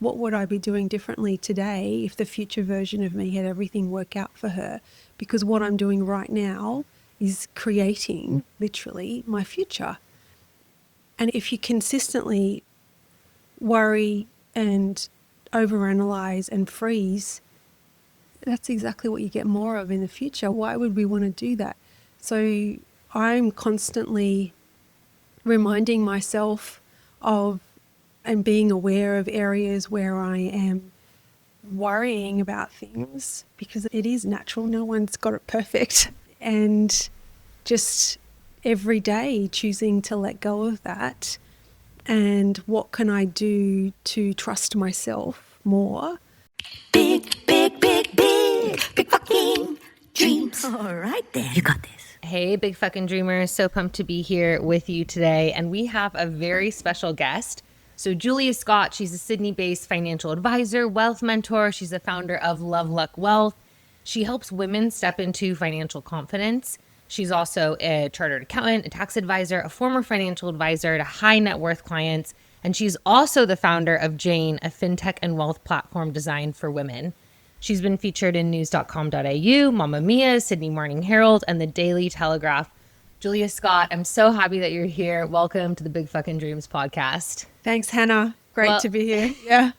what would I be doing differently today if the future version of me had everything work out for her? Because what I'm doing right now is creating literally my future. And if you consistently worry and overanalyze and freeze, that's exactly what you get more of in the future. Why would we want to do that? So I'm constantly reminding myself of and being aware of areas where I am worrying about things, because it is natural. No one's got it perfect. And just every day choosing to let go of that. And what can I do to trust myself more? Big fucking dreams. All right then. You got this. Hey, big fucking dreamers. So pumped to be here with you today. And we have a very special guest. So Julia Scott, she's a Sydney-based financial advisor, wealth mentor. She's the founder of Love Luck Wealth. She helps women step into financial confidence. She's also a chartered accountant, a tax advisor, a former financial advisor to high net worth clients. And she's also the founder of Jane, a FinTech and wealth platform designed for women. She's been featured in news.com.au, Mamma Mia, Sydney Morning Herald, and the Daily Telegraph. Julia Scott, I'm so happy that you're here. Welcome to the Big Fucking Dreams podcast. Thanks, Hannah. Great to be here. Yeah.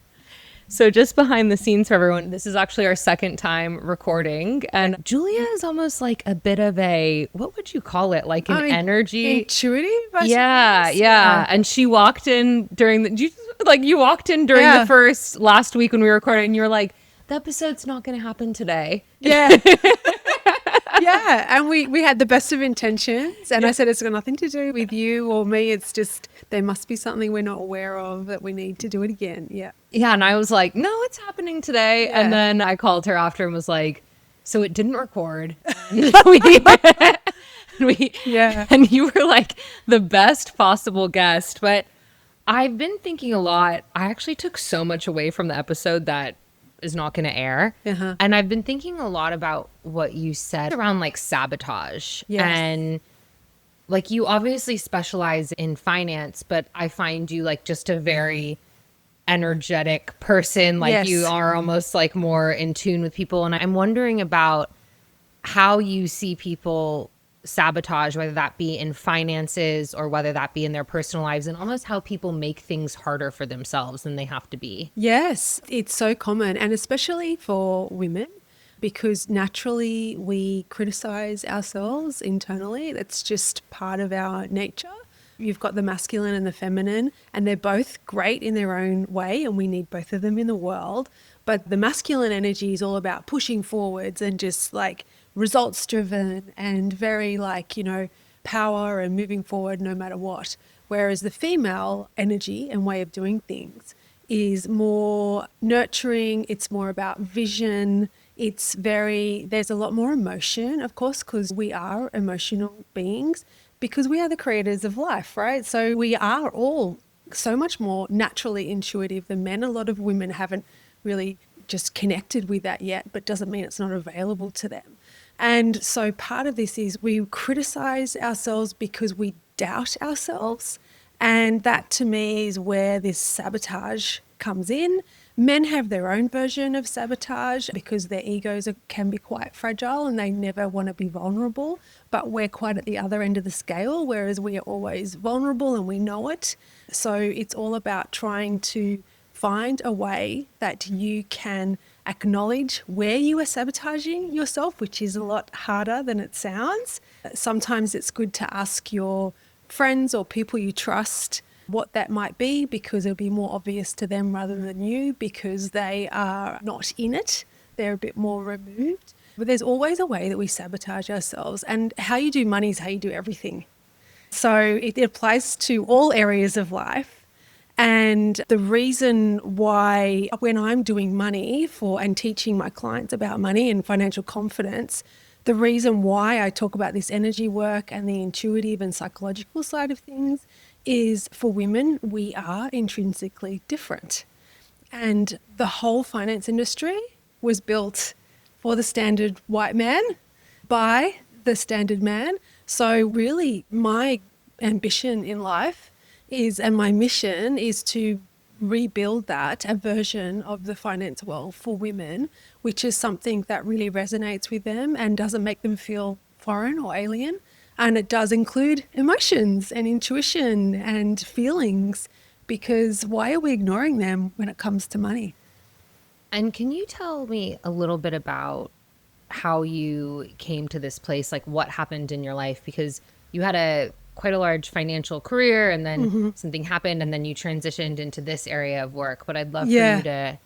So just behind the scenes for everyone, this is actually our second time recording. And Julia is almost like a bit of a, what would you call it? Like an energy. Intuitive? Yeah. And she walked in during you walked in during the first last week when we were recording, and you were like, the episode's not going to happen today. Yeah. Yeah. And we had the best of intentions. And I said, it's got nothing to do with you or me. It's just, there must be something we're not aware of that we need to do it again. Yeah. Yeah. And I was like, no, it's happening today. Yeah. And then I called her after and was like, so it didn't record. And you were like the best possible guest. But I've been thinking a lot. I actually took so much away from the episode that is not going to air. Uh-huh. And I've been thinking a lot about what you said around like sabotage. Yes. And like you obviously specialize in finance, but I find you like just a very energetic person. Like you are almost like more in tune with people. And I'm wondering about how you see people sabotage, whether that be in finances or whether that be in their personal lives, and almost how people make things harder for themselves than they have to be. Yes, it's so common, and especially for women, because naturally we criticize ourselves internally. That's just part of our nature. You've got the masculine and the feminine, and they're both great in their own way, and we need both of them in the world. But the masculine energy is all about pushing forwards and just like results driven and very like, power and moving forward no matter what. Whereas the female energy and way of doing things is more nurturing. It's more about vision. There's a lot more emotion, of course, because we are emotional beings, because we are the creators of life, right? So we are all so much more naturally intuitive than men. A lot of women haven't really just connected with that yet, but doesn't mean it's not available to them. And so part of this is we criticize ourselves because we doubt ourselves. And that to me is where this sabotage comes in. Men have their own version of sabotage because their egos can be quite fragile and they never want to be vulnerable. But we're quite at the other end of the scale, whereas we are always vulnerable and we know it. So it's all about trying to find a way that you can acknowledge where you are sabotaging yourself, which is a lot harder than it sounds. Sometimes it's good to ask your friends or people you trust what that might be, because it'll be more obvious to them rather than you, because they are not in it. They're a bit more removed. But there's always a way that we sabotage ourselves, and how you do money is how you do everything. So it applies to all areas of life. And the reason why when I'm doing money and teaching my clients about money and financial confidence, the reason why I talk about this energy work and the intuitive and psychological side of things is for women, we are intrinsically different. And the whole finance industry was built for the standard white man by the standard man. So really my ambition in life and my mission is to rebuild that, a version of the finance world for women, which is something that really resonates with them and doesn't make them feel foreign or alien. And it does include emotions and intuition and feelings, because why are we ignoring them when it comes to money? And can you tell me a little bit about how you came to this place? Like what happened in your life? Because you had quite a large financial career and then something happened and then you transitioned into this area of work. But I'd love for you to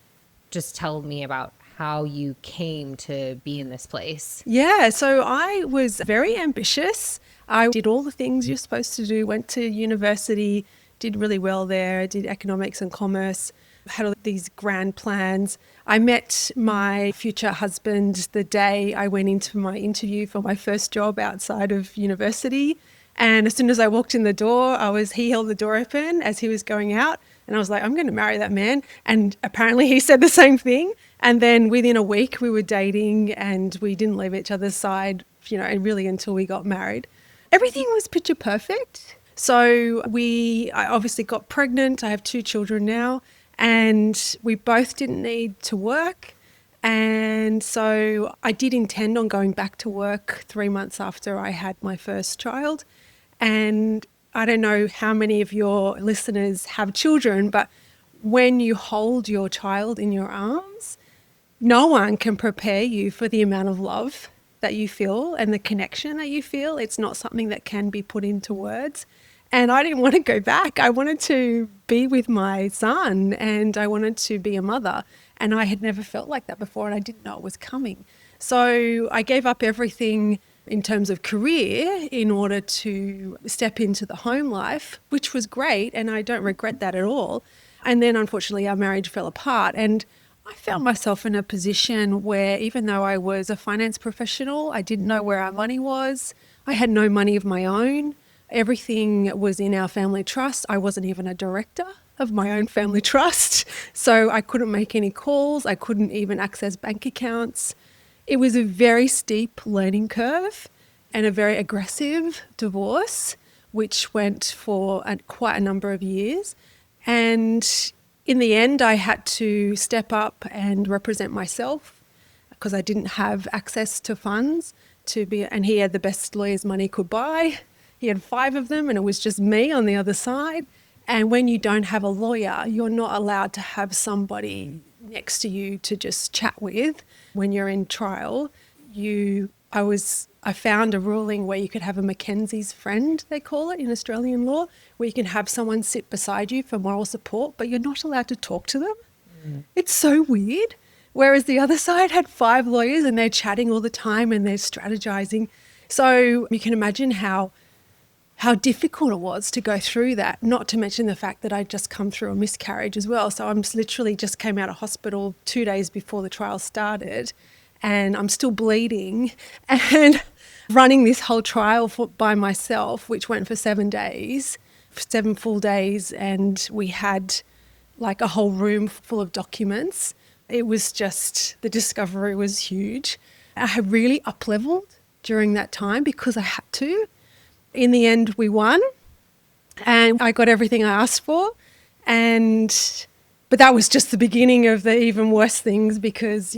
just tell me about how you came to be in this place. Yeah, so I was very ambitious. I did all the things you're supposed to do, went to university, did really well there, did economics and commerce, had all these grand plans. I met my future husband the day I went into my interview for my first job outside of university. And as soon as I walked in the door, he held the door open as he was going out. And I was like, I'm going to marry that man. And apparently he said the same thing. And then within a week we were dating and we didn't leave each other's side, really until we got married. Everything was picture perfect. So I obviously got pregnant. I have 2 children now and we both didn't need to work. And so I did intend on going back to work 3 months after I had my first child. And I don't know how many of your listeners have children, but when you hold your child in your arms, no one can prepare you for the amount of love that you feel and the connection that you feel. It's not something that can be put into words. And I didn't want to go back. I wanted to be with my son and I wanted to be a mother. And I had never felt like that before and I didn't know it was coming. So I gave up everything in terms of career in order to step into the home life, which was great. And I don't regret that at all. And then unfortunately our marriage fell apart and I found myself in a position where even though I was a finance professional, I didn't know where our money was. I had no money of my own. Everything was in our family trust. I wasn't even a director of my own family trust. So I couldn't make any calls. I couldn't even access bank accounts. It was a very steep learning curve and a very aggressive divorce, which went for quite a number of years. And in the end, I had to step up and represent myself because I didn't have access to funds and he had the best lawyers money could buy. He had 5 of them and it was just me on the other side. And when you don't have a lawyer, you're not allowed to have somebody next to you to just chat with when you're in trial. I found a ruling where you could have a Mackenzie's friend, they call it in Australian law, where you can have someone sit beside you for moral support, but you're not allowed to talk to them. It's so weird. Whereas the other side had 5 lawyers and they're chatting all the time and they're strategizing. So you can imagine how difficult it was to go through that, not to mention the fact that I'd just come through a miscarriage as well. So I'm literally just came out of hospital 2 days before the trial started and I'm still bleeding and running this whole trial by myself, which went for 7 days, 7 full days. And we had like a whole room full of documents. It was just, the discovery was huge. I had really up-leveled during that time because I had to. In the end, we won and I got everything I asked for. But that was just the beginning of the even worse things because,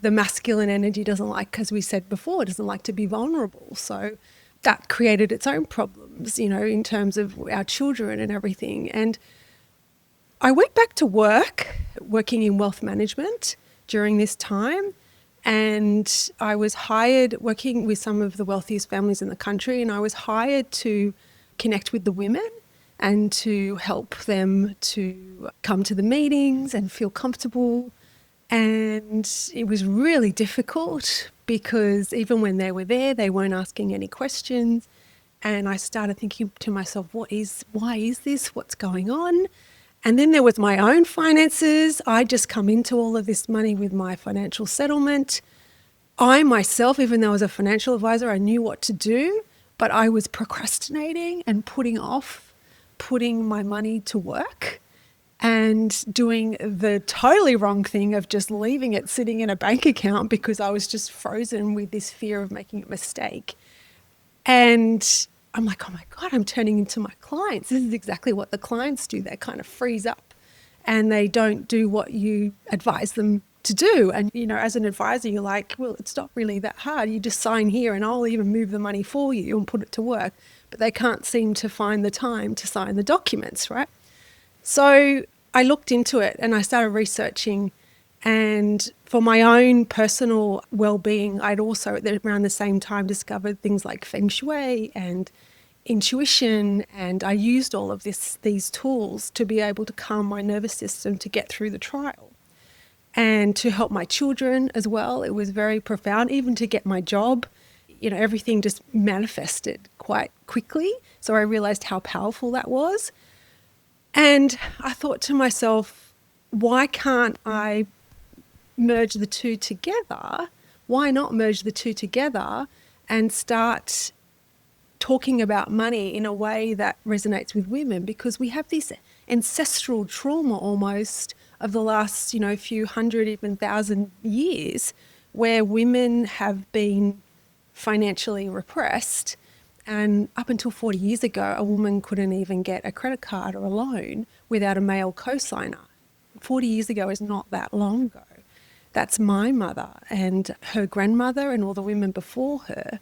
the masculine energy doesn't like, as we said before, doesn't like to be vulnerable. So that created its own problems, in terms of our children and everything. And I went back to work, working in wealth management during this time. And I was hired working with some of the wealthiest families in the country. And I was hired to connect with the women and to help them to come to the meetings and feel comfortable. And it was really difficult because even when they were there, they weren't asking any questions. And I started thinking to myself, why is this? What's going on? And then there was my own finances. I'd just come into all of this money with my financial settlement. I myself, even though I was a financial advisor, I knew what to do, but I was procrastinating and putting off putting my money to work and doing the totally wrong thing of just leaving it sitting in a bank account because I was just frozen with this fear of making a mistake. And I'm like, oh my God, I'm turning into my clients. This is exactly what the clients do. They kind of freeze up and they don't do what you advise them to do. And, you know, as an advisor, you're like, well, it's not really that hard. You just sign here and I'll even move the money for you and put it to work. But they can't seem to find the time to sign the documents, right? So I looked into it and I started researching. And for my own personal well-being, I'd also around the same time discovered things like feng shui and intuition, and I used all of these tools to be able to calm my nervous system to get through the trial and to help my children as well. It was very profound, even to get my job. You know, everything just manifested quite quickly. So I realized how powerful that was. And I thought to myself, why can't I merge the two together? Why not merge the two together and start talking about money in a way that resonates with women? Because we have this ancestral trauma almost of the last, you know, few hundred, even thousand years, where women have been financially repressed. And up until 40 years ago, a woman couldn't even get a credit card or a loan without a male co-signer. 40 years ago is not that long ago. That's my mother and her grandmother and all the women before her.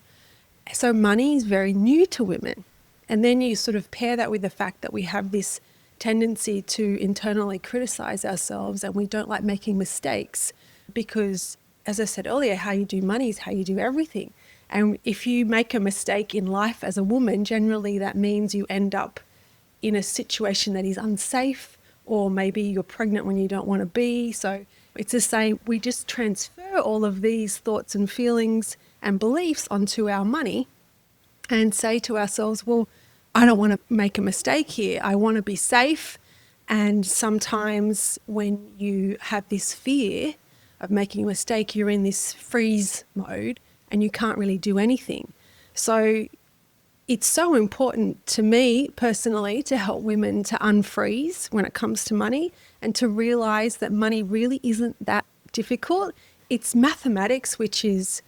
So money is very new to women. And then you sort of pair that with the fact that we have this tendency to internally criticize ourselves and we don't like making mistakes because, as I said earlier, how you do money is how you do everything. And if you make a mistake in life as a woman, generally that means you end up in a situation that is unsafe, or maybe you're pregnant when you don't want to be. So it's the same. We just transfer all of these thoughts and feelings and beliefs onto our money and say to ourselves, well, I don't want to make a mistake here. I want to be safe. And sometimes when you have this fear of making a mistake, you're in this freeze mode and you can't really do anything. So it's so important to me personally to help women to unfreeze when it comes to money and to realize that money really isn't that difficult. It's mathematics, which is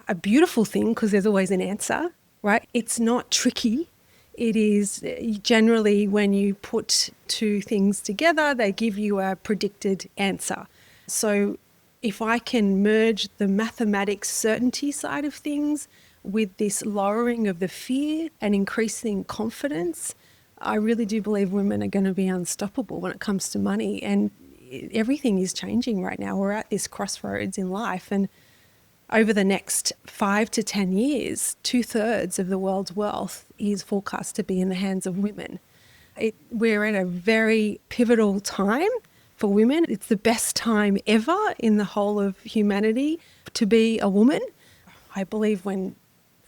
a beautiful thing because there's always an answer, right? It's not tricky. It is generally when you put two things together, they give you a predicted answer. So if I can merge the mathematics certainty side of things with this lowering of the fear and increasing confidence, I really do believe women are going to be unstoppable when it comes to money. And everything is changing right now. We're at this crossroads in life. And over the next 5 to 10 years, 2/3 of the world's wealth is forecast to be in the hands of women. We're at a very pivotal time for women. It's the best time ever in the whole of humanity to be a woman. I believe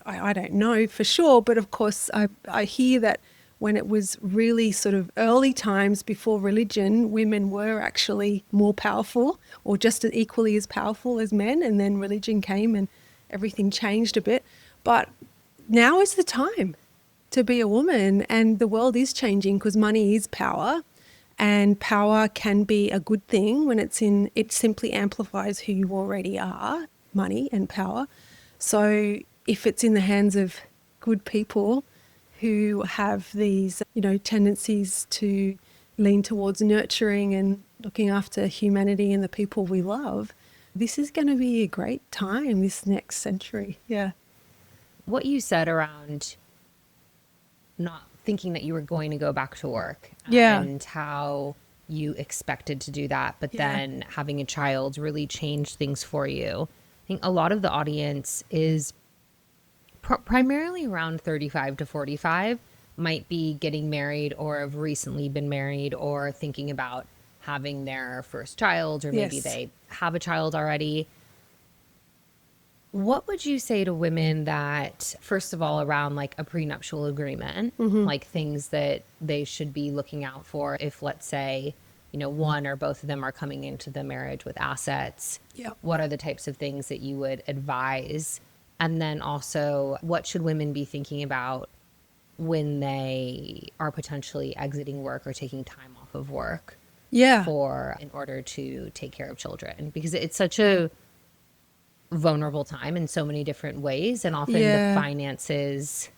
I don't know for sure, but of course I hear that when it was really sort of early times before religion, women were actually more powerful or just as equally as powerful as men. And then religion came and everything changed a bit. But now is the time to be a woman, and the world is changing because money is power, and power can be a good thing when it simply amplifies who you already are, money and power. So if it's in the hands of good people who have these, tendencies to lean towards nurturing and looking after humanity and the people we love, this is going to be a great time this next century. Yeah. What you said around not thinking that you were going to go back to work, Yeah. and how you expected to do that, but then having a child really changed things for you. I think a lot of the audience is primarily around 35 to 45, might be getting married or have recently been married or thinking about having their first child, or maybe they have a child already. What would you say to women that, first of all, around like a prenuptial agreement, like things that they should be looking out for if, let's say, one or both of them are coming into the marriage with assets? Yeah. What are the types of things that you would advise? And then also, what should women be thinking about when they are potentially exiting work or taking time off of work in order to take care of children? Because it's such a vulnerable time in so many different ways, and often the finances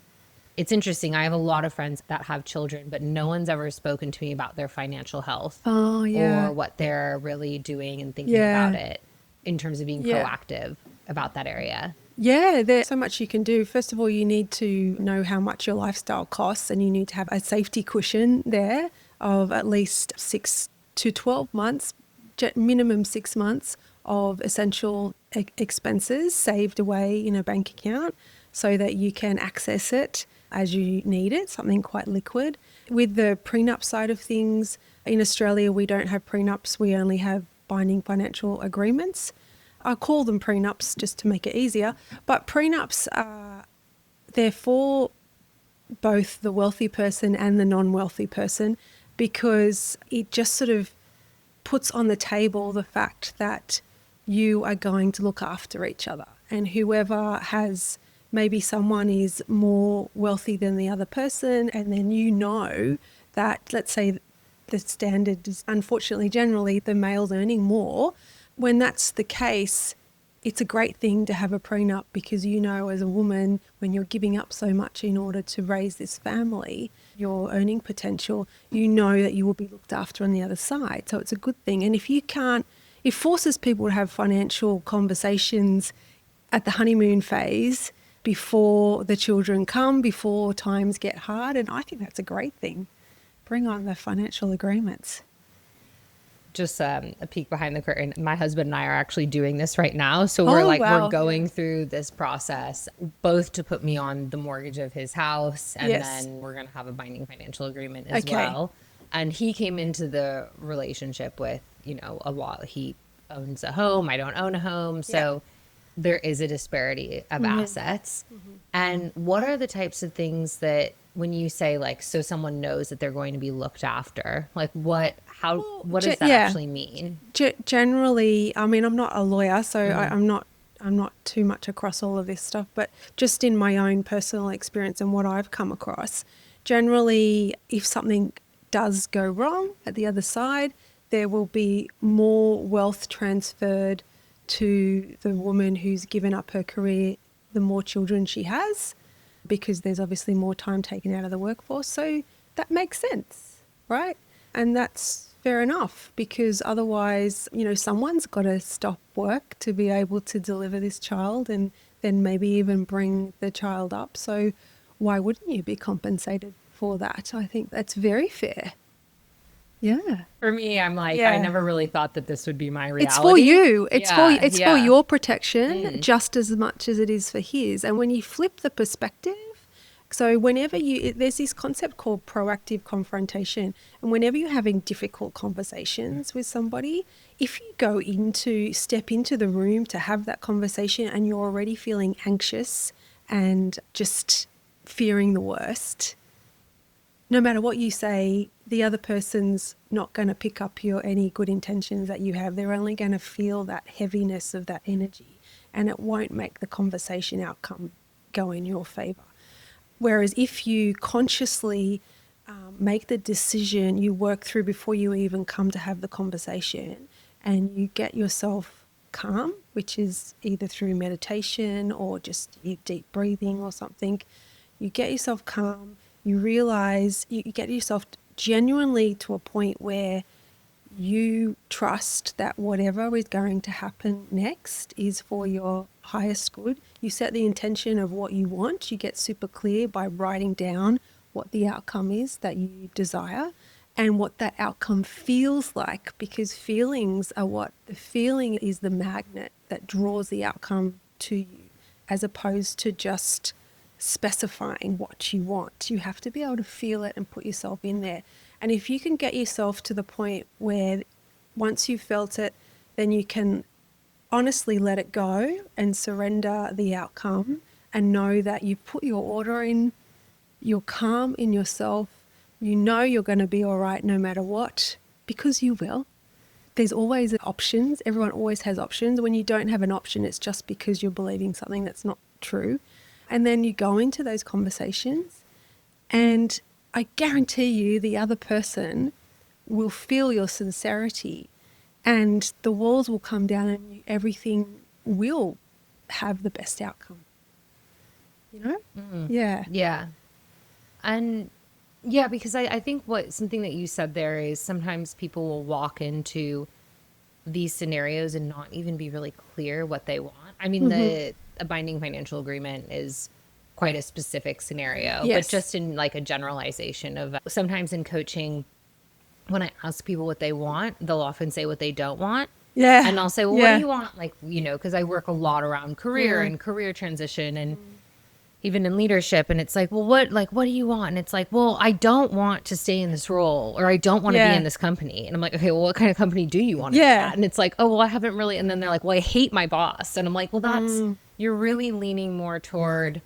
It's interesting. I have a lot of friends that have children, but no one's ever spoken to me about their financial health Oh, yeah. or what they're really doing and thinking about Yeah. it in terms of being Yeah. proactive about that area. Yeah, there's so much you can do. First of all, you need to know how much your lifestyle costs, and you need to have a safety cushion there of at least 6 to 12 months, minimum 6 months of essential expenses saved away in a bank account so that you can access it as you need it, something quite liquid. With the prenup side of things, in Australia, we don't have prenups, we only have binding financial agreements. I call them prenups just to make it easier, but prenups are they're for both the wealthy person and the non-wealthy person because it just sort of puts on the table the fact that you are going to look after each other, and whoever has maybe someone is more wealthy than the other person, and then you know that, let's say, the standard is unfortunately generally the male's earning more. When that's the case, it's a great thing to have a prenup because you know as a woman, when you're giving up so much in order to raise this family, your earning potential, you know that you will be looked after on the other side. So it's a good thing. And if you can't, it forces people to have financial conversations at the honeymoon phase before the children come, before times get hard. And I think that's a great thing. Bring on the financial agreements. Just a peek behind the curtain. My husband and I are actually doing this right now. So we're going through this process, both to put me on the mortgage of his house, and then we're going to have a binding financial agreement as well. And he came into the relationship with, a lot. He owns a home. I don't own a home. So there is a disparity of assets. And what are the types of things that, when you say so someone knows that they're going to be looked after, what does that actually mean? Generally, I mean, I'm not a lawyer, so I'm not too much across all of this stuff, but just in my own personal experience and what I've come across, generally, if something does go wrong at the other side, there will be more wealth transferred to the woman who's given up her career, the more children she has, because there's obviously more time taken out of the workforce. So that makes sense, right? And that's fair enough, because otherwise, someone's got to stop work to be able to deliver this child and then maybe even bring the child up. So why wouldn't you be compensated for that? I think that's very fair. Yeah. For me, I'm like, I never really thought that this would be my reality. It's for you. It's for your protection just as much as it is for his. And when you flip the perspective, so whenever there's this concept called proactive confrontation. And whenever you're having difficult conversations with somebody, if you step into the room to have that conversation and you're already feeling anxious and just fearing the worst, no matter what you say, the other person's not going to pick up any good intentions that you have. They're only going to feel that heaviness of that energy, and it won't make the conversation outcome go in your favor. Whereas if you consciously make the decision, you work through before you even come to have the conversation, and you get yourself calm, which is either through meditation or just deep breathing or something, you get yourself calm. You realize you get yourself genuinely to a point where you trust that whatever is going to happen next is for your highest good. You set the intention of what you want. You get super clear by writing down what the outcome is that you desire and what that outcome feels like, because the feeling is the magnet that draws the outcome to you, as opposed to just specifying what you want. You have to be able to feel it and put yourself in there. And if you can get yourself to the point where once you've felt it, then you can honestly let it go and surrender the outcome and know that you've put your order in, you're calm in yourself, you know you're going to be all right no matter what, because you will. There's always options. Everyone always has options. When you don't have an option, it's just because you're believing something that's not true. And then you go into those conversations, and I guarantee you the other person will feel your sincerity, and the walls will come down and everything will have the best outcome. Yeah. Yeah. And yeah, because I think something that you said there is sometimes people will walk into these scenarios and not even be really clear what they want. I mean, a binding financial agreement is quite a specific scenario, but Yes. just in like a generalization of sometimes in coaching, when I ask people what they want, they'll often say what they don't want. Yeah. And I'll say, well, what do Yeah. you want? Like, because I work a lot around career and career transition and even in leadership. And it's like, well, what do you want? And it's like, well, I don't want to stay in this role or I don't want to be Yeah. in this company. And I'm like, okay, well, what kind of company do you want to be Yeah. at? And it's like, oh, well, I haven't really. And then they're like, well, I hate my boss. And I'm like, well, you're really leaning more toward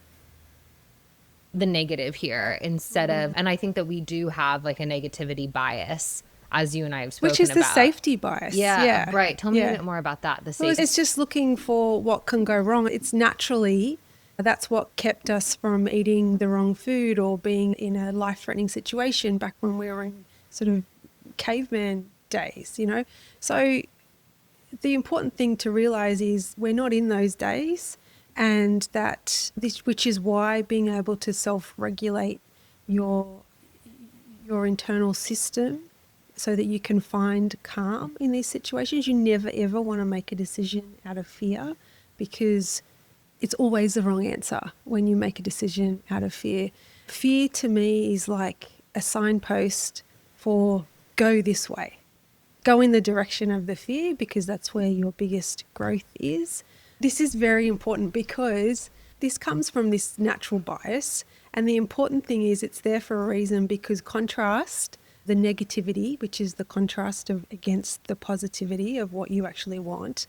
the negative here instead of, and I think that we do have like a negativity bias, as you and I have spoken Which is the about. safety bias. Yeah, Yeah. right. Tell me a Yeah. bit more about that. The Well, safety. it's just looking for what can go wrong. It's naturally, that's what kept us from eating the wrong food or being in a life-threatening situation back when we were in sort of caveman days, So the important thing to realize is we're not in those days, and which is why being able to self-regulate your internal system so that you can find calm in these situations. You never ever want to make a decision out of fear, because it's always the wrong answer when you make a decision out of fear. Fear to me is like a signpost for go this way. Go in the direction of the fear, because that's where your biggest growth is. This is very important because this comes from this natural bias. And the important thing is it's there for a reason, because contrast, the negativity, which is the contrast of against the positivity of what you actually want,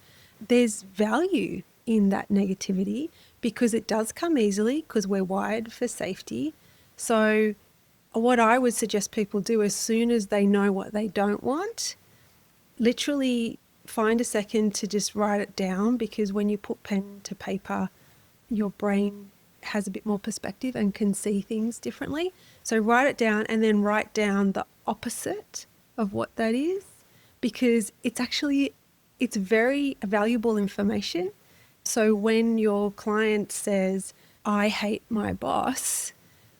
there's value in that negativity because it does come easily because we're wired for safety. So what I would suggest people do as soon as they know what they don't want, literally find a second to just write it down, because when you put pen to paper, your brain has a bit more perspective and can see things differently. So write it down and then write down the opposite of what that is, because it's very valuable information. So when your client says, I hate my boss,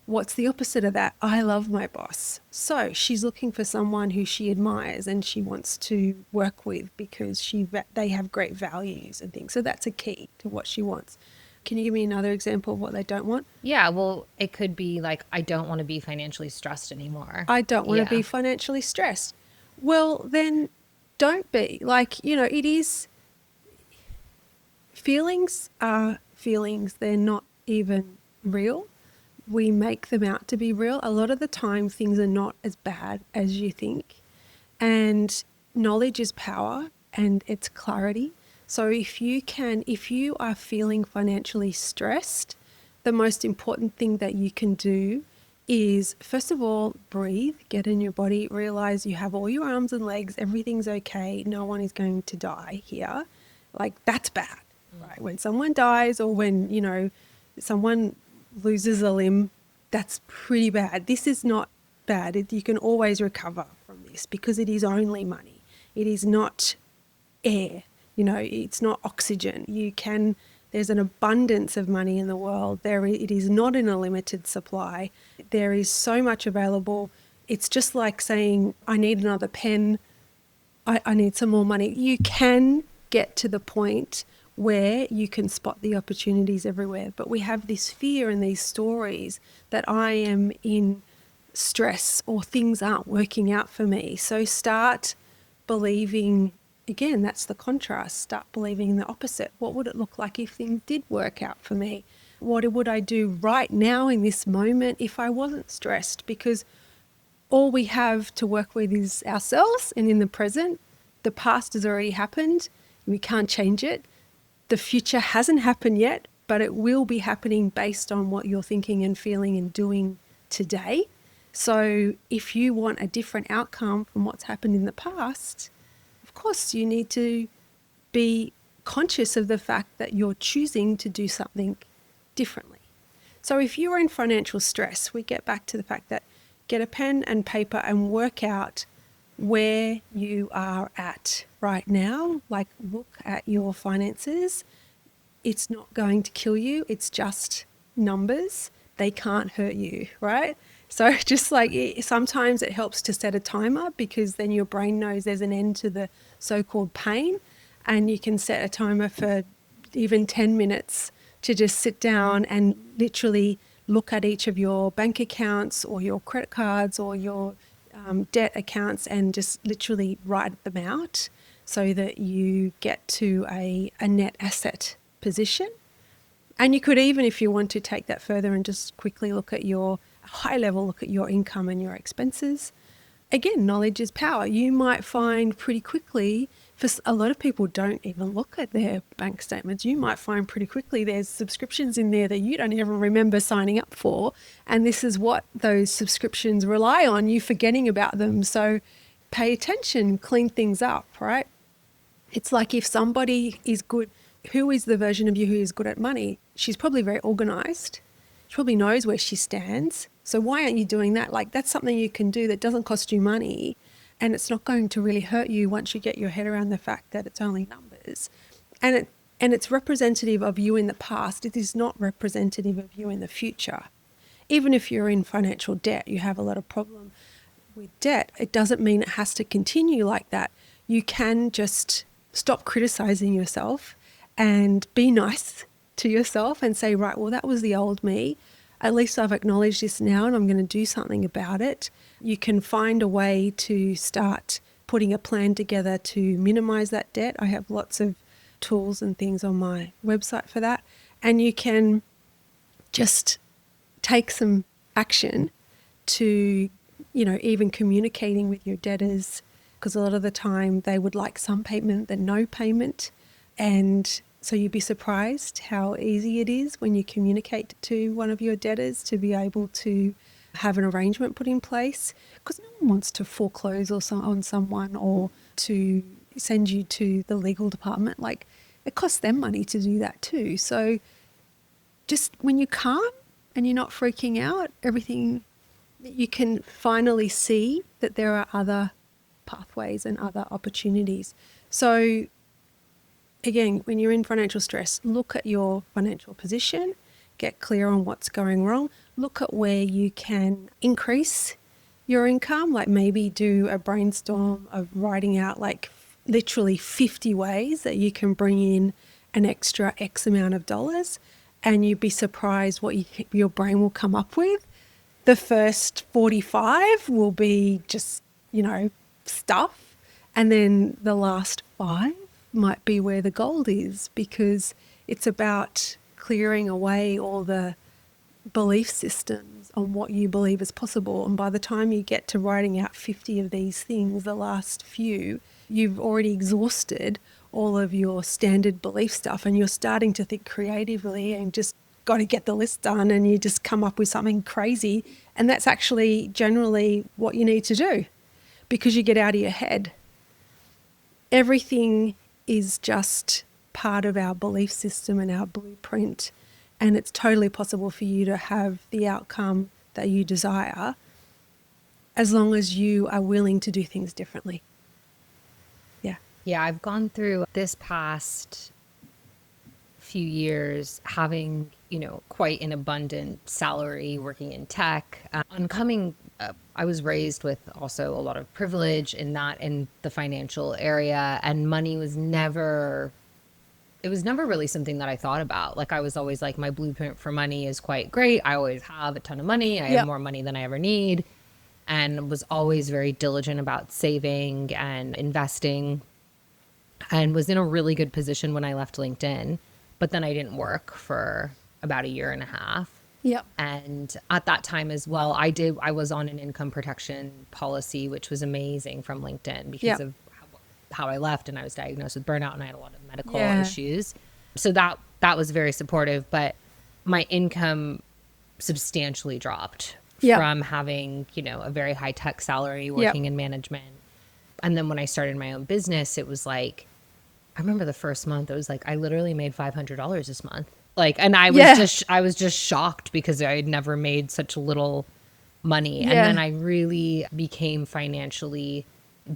what's the opposite of that? I love my boss. So she's looking for someone who she admires and she wants to work with because they have great values and things. So that's a key to what she wants. Can you give me another example of what they don't want? Yeah, well, it could be like, I don't want to be financially stressed anymore. I don't want to be financially stressed. Well, then don't be. It is, feelings are feelings. They're not even real. We make them out to be real. A lot of the time, things are not as bad as you think. And knowledge is power and it's clarity. So if you are feeling financially stressed, the most important thing that you can do is, first of all, breathe, get in your body, realize you have all your arms and legs, everything's okay, no one is going to die here. Like, that's bad, right? When someone dies or when, someone loses a limb, that's pretty bad. This is not bad. You can always recover from this because it is only money. It is not air. It's not oxygen. There's an abundance of money in the world. It is not in a limited supply. There is so much available. It's just like saying, I need another pen. I need some more money. You can get to the point where you can spot the opportunities everywhere. But we have this fear and these stories that I am in stress or things aren't working out for me. So start believing. Again, that's the contrast. Start believing in the opposite. What would it look like if things did work out for me? What would I do right now in this moment if I wasn't stressed? Because all we have to work with is ourselves, and in the present. The past has already happened. We can't change it. The future hasn't happened yet, but it will be happening based on what you're thinking and feeling and doing today. So if you want a different outcome from what's happened in the past, of course, you need to be conscious of the fact that you're choosing to do something differently. So if you're in financial stress, we get back to the fact that get a pen and paper and work out where you are at right now. Like, look at your finances. It's not going to kill you. It's just numbers. They can't hurt you, right? So just like sometimes it helps to set a timer, because then your brain knows there's an end to the so-called pain, and you can set a timer for even 10 minutes to just sit down and literally look at each of your bank accounts or your credit cards or your debt accounts and just literally write them out so that you get to a net asset position. And you could even, if you want to take that further and just quickly look at your high level, look at your income and your expenses. Again, knowledge is power. You might find pretty quickly, for a lot of people don't even look at their bank statements. You might find pretty quickly there's subscriptions in there that you don't even remember signing up for. And this is what those subscriptions rely on, you forgetting about them. So pay attention, clean things up, right? It's like if somebody is good, who is the version of you who is good at money? She's probably very organized. She probably knows where she stands. So why aren't you doing that? Like, that's something you can do that doesn't cost you money, and it's not going to really hurt you once you get your head around the fact that it's only numbers. And it's representative of you in the past. It is not representative of you in the future. Even if you're in financial debt, you have a lot of problem with debt, it doesn't mean it has to continue like that. You can just stop criticizing yourself and be nice to yourself and say, right, well, that was the old me. At least I've acknowledged this now and I'm going to do something about it. You can find a way to start putting a plan together to minimize that debt. I have lots of tools and things on my website for that. And you can just take some action to, even communicating with your debtors, because a lot of the time they would like some payment than no payment. And so you'd be surprised how easy it is when you communicate to one of your debtors to be able to have an arrangement put in place, because no one wants to foreclose on someone or to send you to the legal department. Like, it costs them money to do that too. So just when you're calm and you're not freaking out, you can finally see that there are other pathways and other opportunities. So again, when you're in financial stress, look at your financial position, get clear on what's going wrong, look at where you can increase your income, like maybe do a brainstorm of writing out like literally 50 ways that you can bring in an extra X amount of dollars, and you'd be surprised what your brain will come up with. The first 45 will be just, stuff, and then the last 5 might be where the gold is, because it's about clearing away all the belief systems on what you believe is possible. And by the time you get to writing out 50 of these things, the last few, you've already exhausted all of your standard belief stuff, and you're starting to think creatively and just got to get the list done, and you just come up with something crazy. And that's actually generally what you need to do, because you get out of your head. Everything is just part of our belief system and our blueprint, and it's totally possible for you to have the outcome that you desire as long as you are willing to do things differently. Yeah, I've gone through this past few years having, quite an abundant salary working in tech. I was raised with also a lot of privilege in the financial area, and money was never really something that I thought about. Like, I was always like, my blueprint for money is quite great. I always have a ton of money. I have more money than I ever need, and was always very diligent about saving and investing, and was in a really good position when I left LinkedIn. But then I didn't work for about a year and a half. Yep. And at that time as well, I was on an income protection policy, which was amazing, from LinkedIn, because of how I left, and I was diagnosed with burnout and I had a lot of medical issues. So that was very supportive, but my income substantially dropped from having, a very high tech salary working in management. And then when I started my own business, it was like, I remember the first month, it was like, I literally made $500 this month. Like, and I was just shocked, because I had never made such little money. And then I really became financially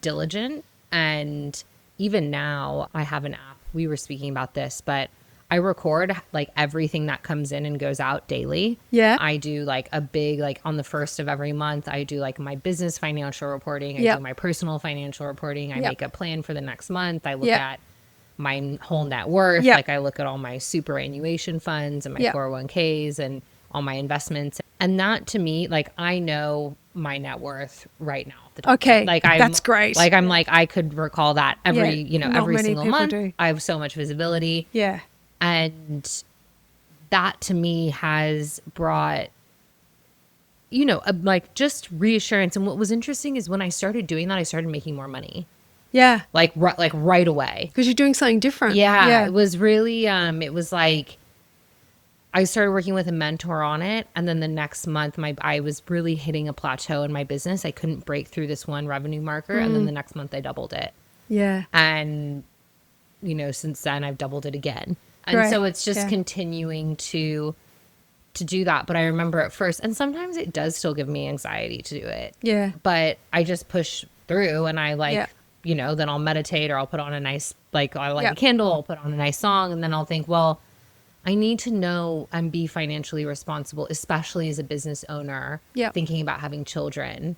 diligent. And even now I have an app. We were speaking about this, but I record like everything that comes in and goes out daily. Yeah. I do like a big, like on the first of every month, I do like my business financial reporting. I do my personal financial reporting. I make a plan for the next month. I look at my whole net worth. Like I look at all my superannuation funds and my 401ks and all my investments. And that to me, like I know my net worth right now. Okay. Like that's great. Like I'm like, I could recall that every, you know, not every many single people month. do. I have so much visibility. Yeah. And that to me has brought, you know, like just reassurance. And what was interesting is when I started doing that, I started making more money. Yeah. Like right away. Because you're doing something different. Yeah. It was really, it was like, I started working with a mentor on it. And then the next month, I was really hitting a plateau in my business. I couldn't break through this one revenue marker. And then the next month I doubled it. Yeah. And, you know, since then I've doubled it again. And so it's just continuing to do that. But I remember at first, and sometimes it does still give me anxiety to do it. Yeah. But I just push through and I like, you know, then I'll meditate or I'll put on a nice, like I light a candle, I'll put on a nice song. And then I'll think, well, I need to know and be financially responsible, especially as a business owner, thinking about having children,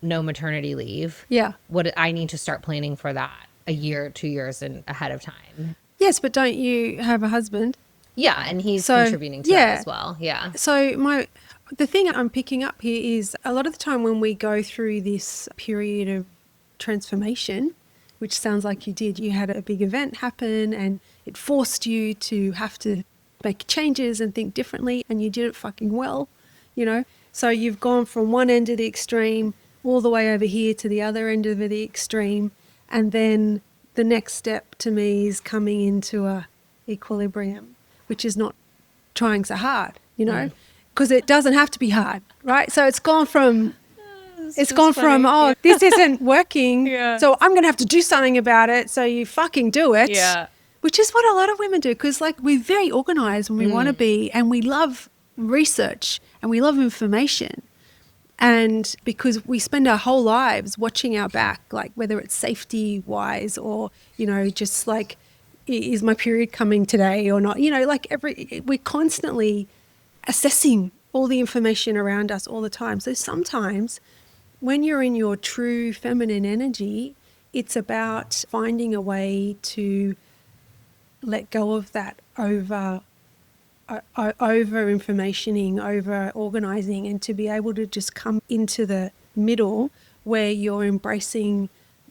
no maternity leave. Yeah. What I need to start planning for that a year, 2 years ahead of time. Yes, but don't you have a husband? Yeah, and he's contributing to that as well. Yeah. So the thing I'm picking up here is a lot of the time when we go through this period of transformation, which sounds like you did, you had a big event happen and it forced you to have to make changes and think differently, and you did it fucking well, you know? So you've gone from one end of the extreme all the way over here to the other end of the extreme, and then the next step to me is coming into a equilibrium, which is not trying so hard, you know, because it doesn't have to be hard, right? So it's gone from, this isn't working, so I'm going to have to do something about it. So you fucking do it, which is what a lot of women do, because like we're very organized when we want to be, and we love research and we love information. And because we spend our whole lives watching our back, like whether it's safety wise or, you know, just like, is my period coming today or not? You know, like we're constantly assessing all the information around us all the time. So sometimes when you're in your true feminine energy, it's about finding a way to let go of that over informationing, over organizing, and to be able to just come into the middle where you're embracing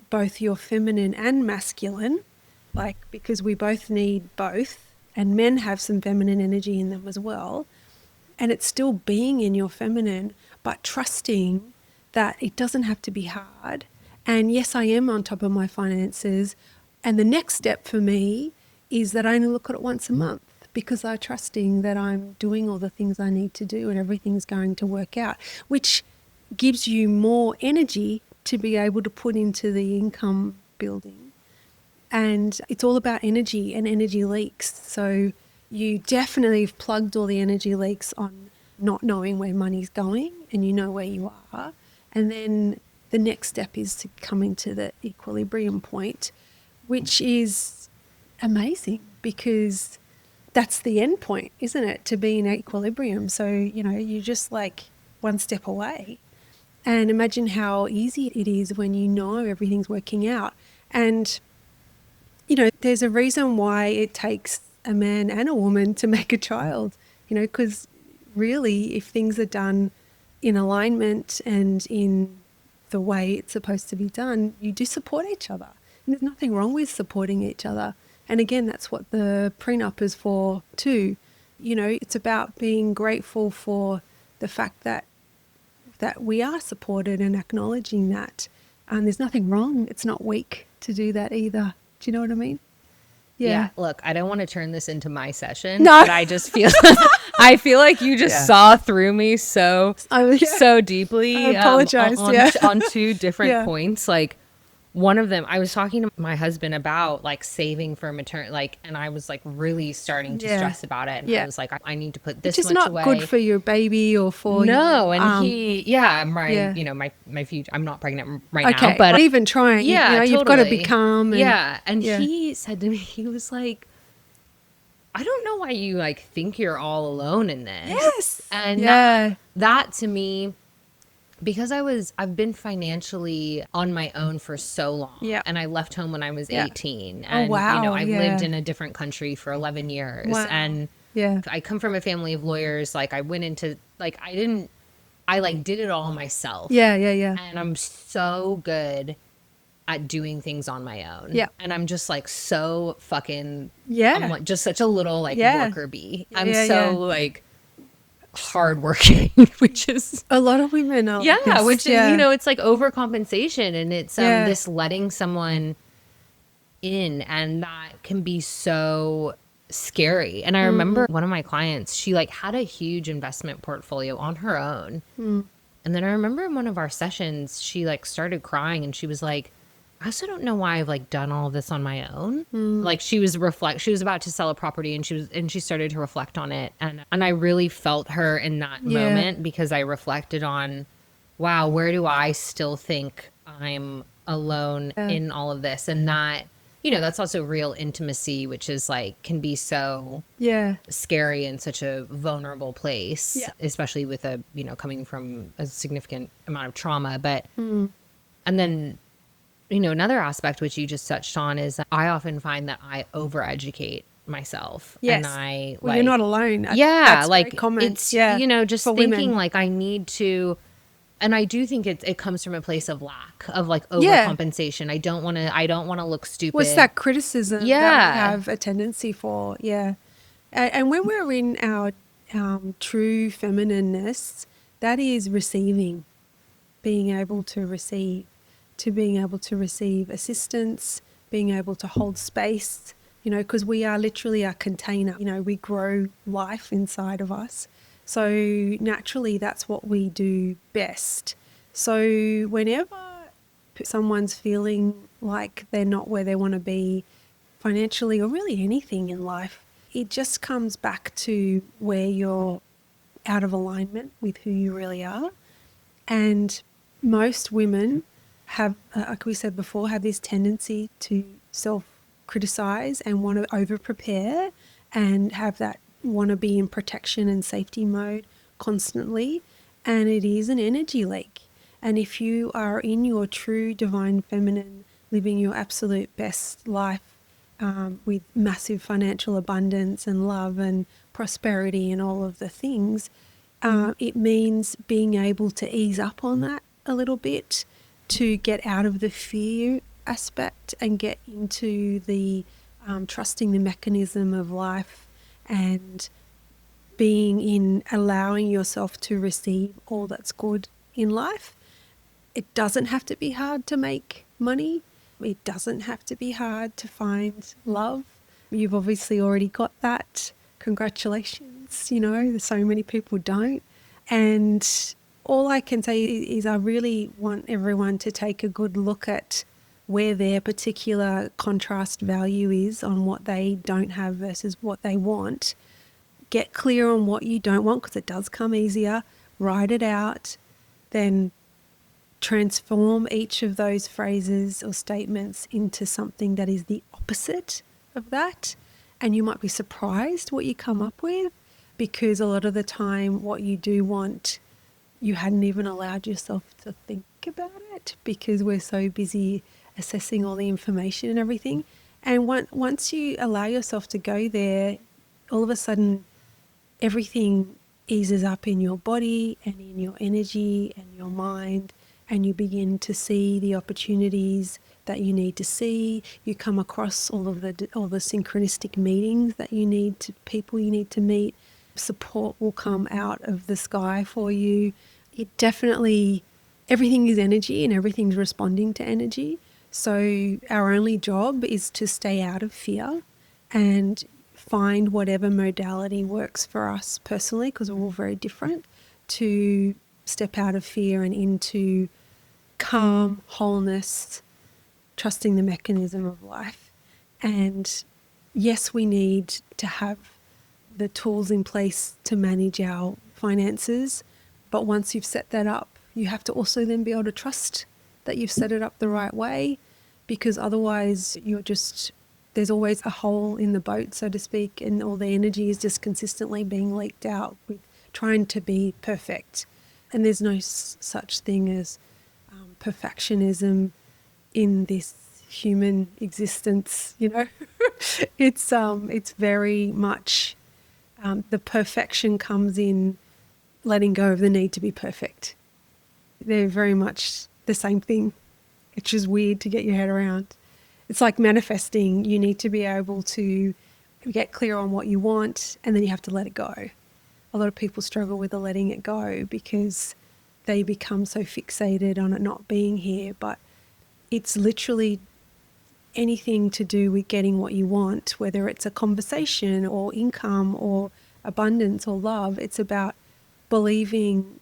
both your feminine and masculine, like, because we both need both, and men have some feminine energy in them as well. And it's still being in your feminine, but trusting that it doesn't have to be hard. And yes, I am on top of my finances. And the next step for me is that I only look at it once a month, because I'm trusting that I'm doing all the things I need to do and everything's going to work out, which gives you more energy to be able to put into the income building. And it's all about energy and energy leaks. So you definitely have plugged all the energy leaks on not knowing where money's going, and you know where you are. And then the next step is to come into the equilibrium point, which is amazing, because that's the end point, isn't it? To be in equilibrium. So, you know, you're just like one step away. And imagine how easy it is when you know everything's working out. And, you know, there's a reason why it takes a man and a woman to make a child, you know, because really if things are done in alignment and in the way it's supposed to be done, you do support each other. And there's nothing wrong with supporting each other. And again, that's what the prenup is for too. You know, it's about being grateful for the fact that we are supported and acknowledging that. And there's nothing wrong. It's not weak to do that either. Do you know what I mean? Yeah. Look, I don't want to turn this into my session, No. but I just feel I feel like you just saw through me so deeply. I apologize. On two different points. Like, one of them, I was talking to my husband about like saving for maternity, like, and I was like really starting to stress about it. And I was like, I need to put this much away. Which is not good for your baby or for no. your, And I'm right. You know, my future. I'm not pregnant right now, but even trying. Yeah, you know, you've got to be calm. And he said to me, he was like, I don't know why you like think you're all alone in this. Yes. And Yeah. that to me, because I've been financially on my own for so long. Yeah. And I left home when I was Yeah. 18. Oh, And, wow. I've Yeah. lived in a different country for 11 years. Wow. And Yeah. I come from a family of lawyers. Like I went into, like, I like did it all myself. Yeah. Yeah. Yeah. And I'm so good at doing things on my own. Yeah. And I'm just like so fucking, Yeah. I'm like just such a little like Yeah. worker bee. Yeah, I'm yeah, so yeah. like hardworking, which is A lot of women are. like this. which is Yeah. it's like overcompensation, and it's Yeah. this letting someone in, and that can be so scary. And I remember one of my clients, she like had a huge investment portfolio on her own. And then I remember in one of our sessions, she like started crying and she was like, I also don't know why I've like done all of this on my own. Like she was about to sell a property, and she started to reflect on it. And I really felt her in that Yeah. moment, because I reflected on, wow, where do I still think I'm alone in all of this? And that, that's also real intimacy, which is like, can be so Yeah. scary in such a vulnerable place, Yeah. especially with a, coming from a significant amount of trauma. But, and then, another aspect which you just touched on is I often find that I overeducate myself. Yes. And I Well, like, you're not alone. yeah, That's like very common. it's, yeah. just for thinking women. like I need to, and I do think it comes from a place of lack of like Yeah. overcompensation. I don't want to look stupid. What's that criticism that Yeah. we have a tendency for? Yeah. And when we're in our true feminineness, that is receiving, being able to receive assistance, being able to hold space, because we are literally a container. We grow life inside of us. So naturally, that's what we do best. So whenever someone's feeling like they're not where they want to be financially, or really anything in life, it just comes back to where you're out of alignment with who you really are. And most women have, like we said before, have this tendency to self-criticize and want to over-prepare and have that want to be in protection and safety mode constantly. And it is an energy leak. And if you are in your true divine feminine, living your absolute best life, with massive financial abundance and love and prosperity and all of the things, it means being able to ease up on that a little bit, to get out of the fear aspect and get into the trusting the mechanism of life, and allowing yourself to receive all that's good in life. It doesn't have to be hard to make money. It doesn't have to be hard to find love. You've obviously already got that. Congratulations. There's so many people don't. And all I can say is I really want everyone to take a good look at where their particular contrast value is on what they don't have versus what they want. Get clear on what you don't want, because it does come easier. Write it out. Then transform each of those phrases or statements into something that is the opposite of that. And you might be surprised what you come up with, because a lot of the time what you do want, you hadn't even allowed yourself to think about it, because we're so busy assessing all the information and everything. And once you allow yourself to go there, all of a sudden everything eases up in your body and in your energy and your mind, and you begin to see the opportunities that you need to see. You come across all the synchronistic meetings that you need to, people you need to meet. Support will come out of the sky for you. It definitely, everything is energy and everything's responding to energy. So our only job is to stay out of fear and find whatever modality works for us personally, because we're all very different, to step out of fear and into calm, wholeness, trusting the mechanism of life. And yes, we need to have the tools in place to manage our finances, but once you've set that up, you have to also then be able to trust that you've set it up the right way, because otherwise there's always a hole in the boat, so to speak, and all the energy is just consistently being leaked out with trying to be perfect. And there's no such thing as perfectionism in this human existence, you know. It's very much the perfection comes in letting go of the need to be perfect. They're very much the same thing. It's just weird to get your head around. It's like manifesting. You need to be able to get clear on what you want, and then you have to let it go. A lot of people struggle with the letting it go because they become so fixated on it not being here. But it's literally anything to do with getting what you want, whether it's a conversation or income or abundance or love. It's about believing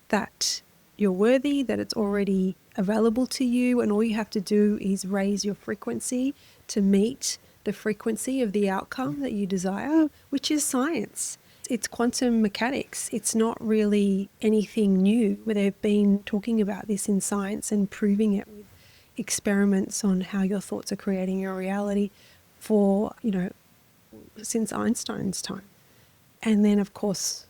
that you're worthy, that it's already available to you, and all you have to do is raise your frequency to meet the frequency of the outcome that you desire, which is science. It's quantum mechanics. It's not really anything new. They've been talking about this in science and proving it with experiments on how your thoughts are creating your reality for, since Einstein's time. And then, of course,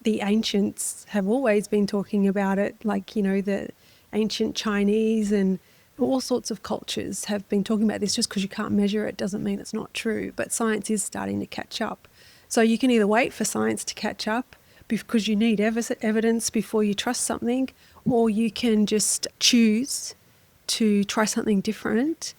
the ancients have always been talking about it, like, the ancient Chinese and all sorts of cultures have been talking about this. Just because you can't measure it doesn't mean it's not true, but science is starting to catch up. So you can either wait for science to catch up because you need evidence before you trust something, or you can just choose to try something different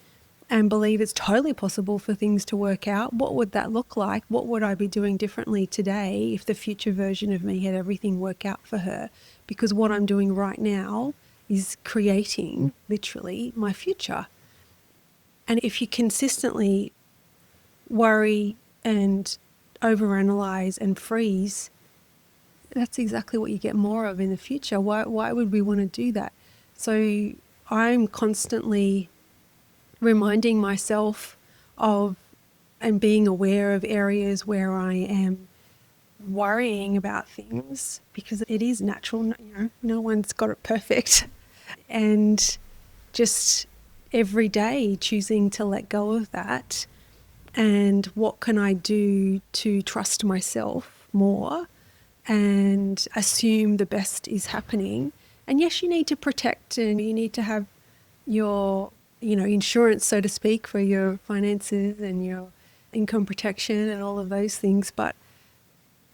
and believe it's totally possible for things to work out. What would that look like? What would I be doing differently today if the future version of me had everything work out for her? Because what I'm doing right now is creating, literally, my future. And if you consistently worry and overanalyze and freeze, that's exactly what you get more of in the future. Why would we want to do that? So I'm constantly reminding myself of and being aware of areas where I am worrying about things, because it is natural. No one's got it perfect. And just every day choosing to let go of that. And what can I do to trust myself more and assume the best is happening? And yes, you need to protect, and you need to have your, insurance, so to speak, for your finances and your income protection and all of those things. But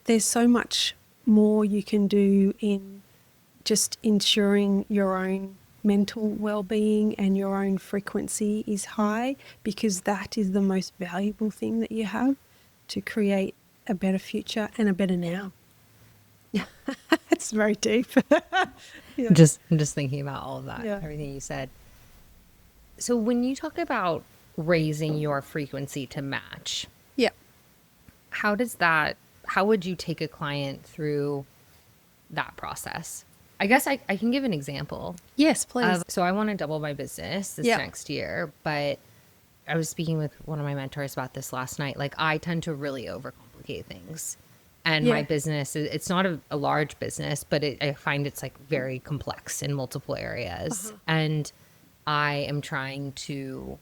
there's so much more you can do in just ensuring your own mental well-being and your own frequency is high, because that is the most valuable thing that you have to create a better future and a better now. It's very deep. Yeah. I'm just thinking about all of that, Yeah. everything you said. So when you talk about raising your frequency to match, Yeah. how would you take a client through that process? I guess I can give an example. Yes, please. So I want to double my business this next year, but I was speaking with one of my mentors about this last night. Like, I tend to really overcomplicate things. And my business, it's not a large business, but I find it's like very complex in multiple areas. Uh-huh. And I am trying to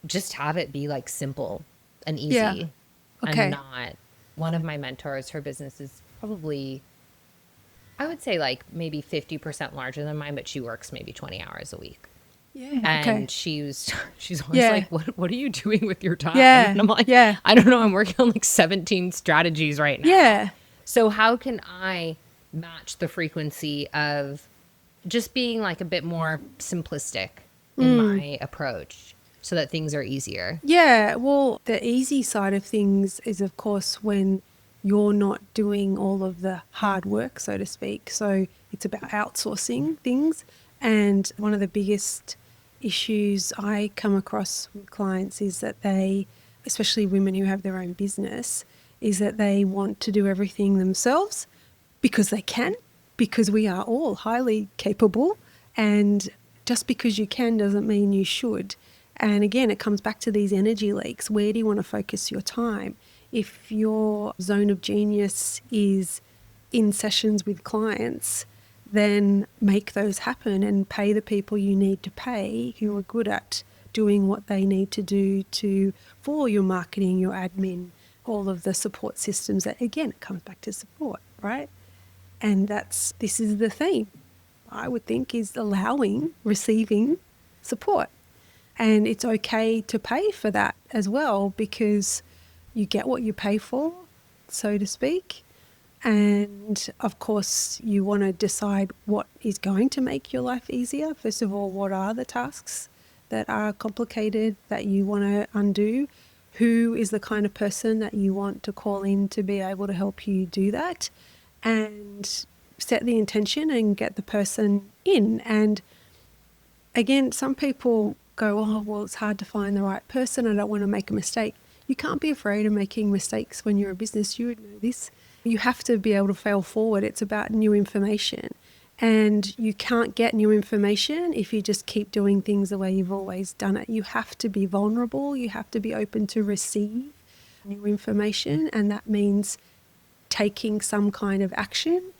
just have it be like simple and easy. Yeah. Okay. And not, one of my mentors, her business is probably, I would say, like maybe 50% larger than mine, but she works maybe 20 hours a week. Yeah. And she's always like, what are you doing with your time? Yeah. And I'm like, Yeah. I don't know. I'm working on like 17 strategies right now. Yeah. So how can I match the frequency of just being like a bit more simplistic in my approach so that things are easier? Yeah. Well, the easy side of things is, of course, when you're not doing all of the hard work, so to speak. So it's about outsourcing things. And one of the biggest issues I come across with clients is that they, especially women who have their own business, is that they want to do everything themselves because they can, because we are all highly capable. And just because you can doesn't mean you should. And again, it comes back to these energy leaks. Where do you want to focus your time? If your zone of genius is in sessions with clients, then make those happen and pay the people you need to pay who are good at doing what they need to do for your marketing, your admin, all of the support systems that, again, it comes back to support, right? And this is the theme, I would think, is allowing, receiving support. And it's okay to pay for that as well, because you get what you pay for, so to speak. And of course, you want to decide what is going to make your life easier. First of all, what are the tasks that are complicated that you want to undo? Who is the kind of person that you want to call in to be able to help you do that? And set the intention and get the person in. And again, some people go, oh, well, it's hard to find the right person. I don't want to make a mistake. You can't be afraid of making mistakes when you're a business. You would know this. You have to be able to fail forward. It's about new information. And you can't get new information if you just keep doing things the way you've always done it. You have to be vulnerable. You have to be open to receive new information. And that means taking some kind of action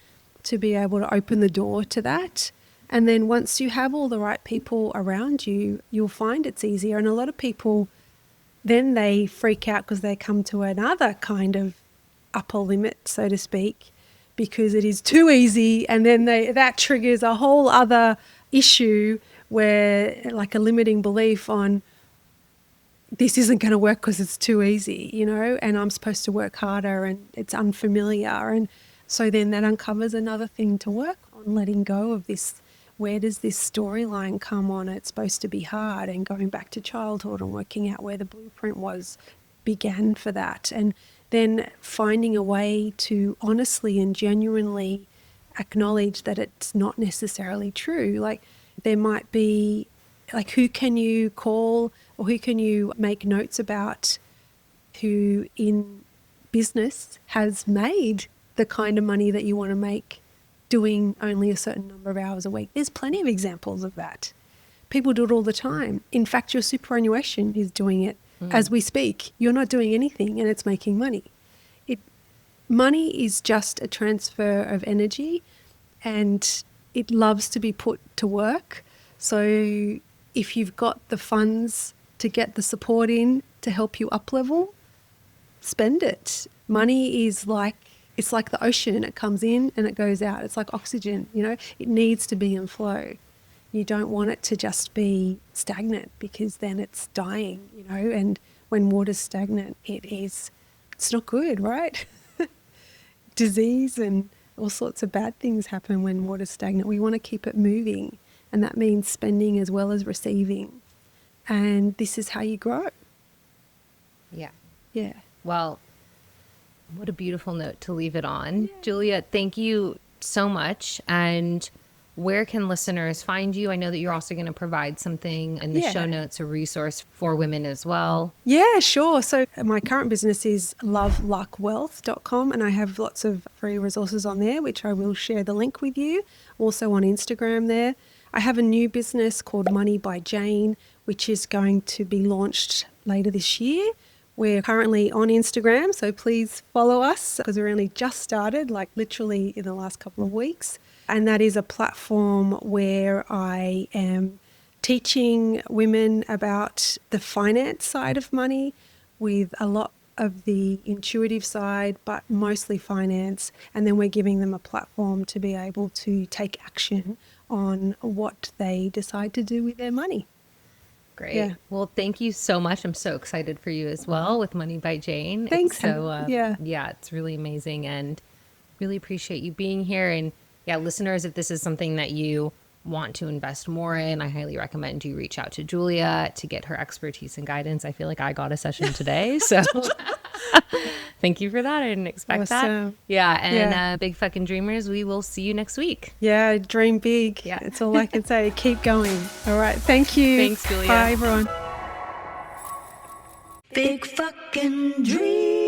to be able to open the door to that. And then once you have all the right people around you, you'll find it's easier. And a lot of people, then they freak out because they come to another kind of upper limit, so to speak, because it is too easy. And then that triggers a whole other issue where, like, a limiting belief on, this isn't going to work because it's too easy, you know, and I'm supposed to work harder and it's unfamiliar. And so then that uncovers another thing to work on, letting go of this. Where does this storyline come on? It's supposed to be hard, and going back to childhood and working out where the blueprint began for that. And then finding a way to honestly and genuinely acknowledge that it's not necessarily true. Like, there might be, like, who can you call or who can you make notes about who in business has made the kind of money that you want to make doing only a certain number of hours a week. There's plenty of examples of that. People do it all the time. In fact, your superannuation is doing it as we speak. You're not doing anything and it's making money. Money is just a transfer of energy, and it loves to be put to work. So if you've got the funds to get the support in to help you up level, spend it. Money is like, it's like the ocean. It comes in and it goes out. It's like oxygen, you know, it needs to be in flow. You don't want it to just be stagnant, because then it's dying, you know, and when water's stagnant, it's not good, right? Disease and all sorts of bad things happen when water's stagnant. We want to keep it moving, and that means spending as well as receiving. And this is how you grow. Yeah. Yeah. Well, what a beautiful note to leave it on. Yeah. Julia, thank you so much. And where can listeners find you? I know that you're also going to provide something in the show notes, a resource for women as well. Yeah, sure. So my current business is loveluckwealth.com, and I have lots of free resources on there, which I will share the link with you. Also on Instagram there. I have a new business called Money by Jane, which is going to be launched later this year. We're currently on Instagram, so please follow us, because we're only just started, like literally in the last couple of weeks. And that is a platform where I am teaching women about the finance side of money, with a lot of the intuitive side, but mostly finance. And then we're giving them a platform to be able to take action on what they decide to do with their money. Great. Yeah. Well, thank you so much. I'm so excited for you as well with Money by Jane. Thanks. Yeah, it's really amazing, and really appreciate you being here. And yeah, listeners, if this is something that you want to invest more in, I highly recommend you reach out to Julia to get her expertise and guidance. I feel like I got a session today, so thank you for that. I didn't expect that. Yeah, and big fucking dreamers, we will see you next week. Yeah, dream big. Yeah, that's all I can say. Keep going. All right, thank you. Thanks, Julia. Bye, everyone. Big fucking dream.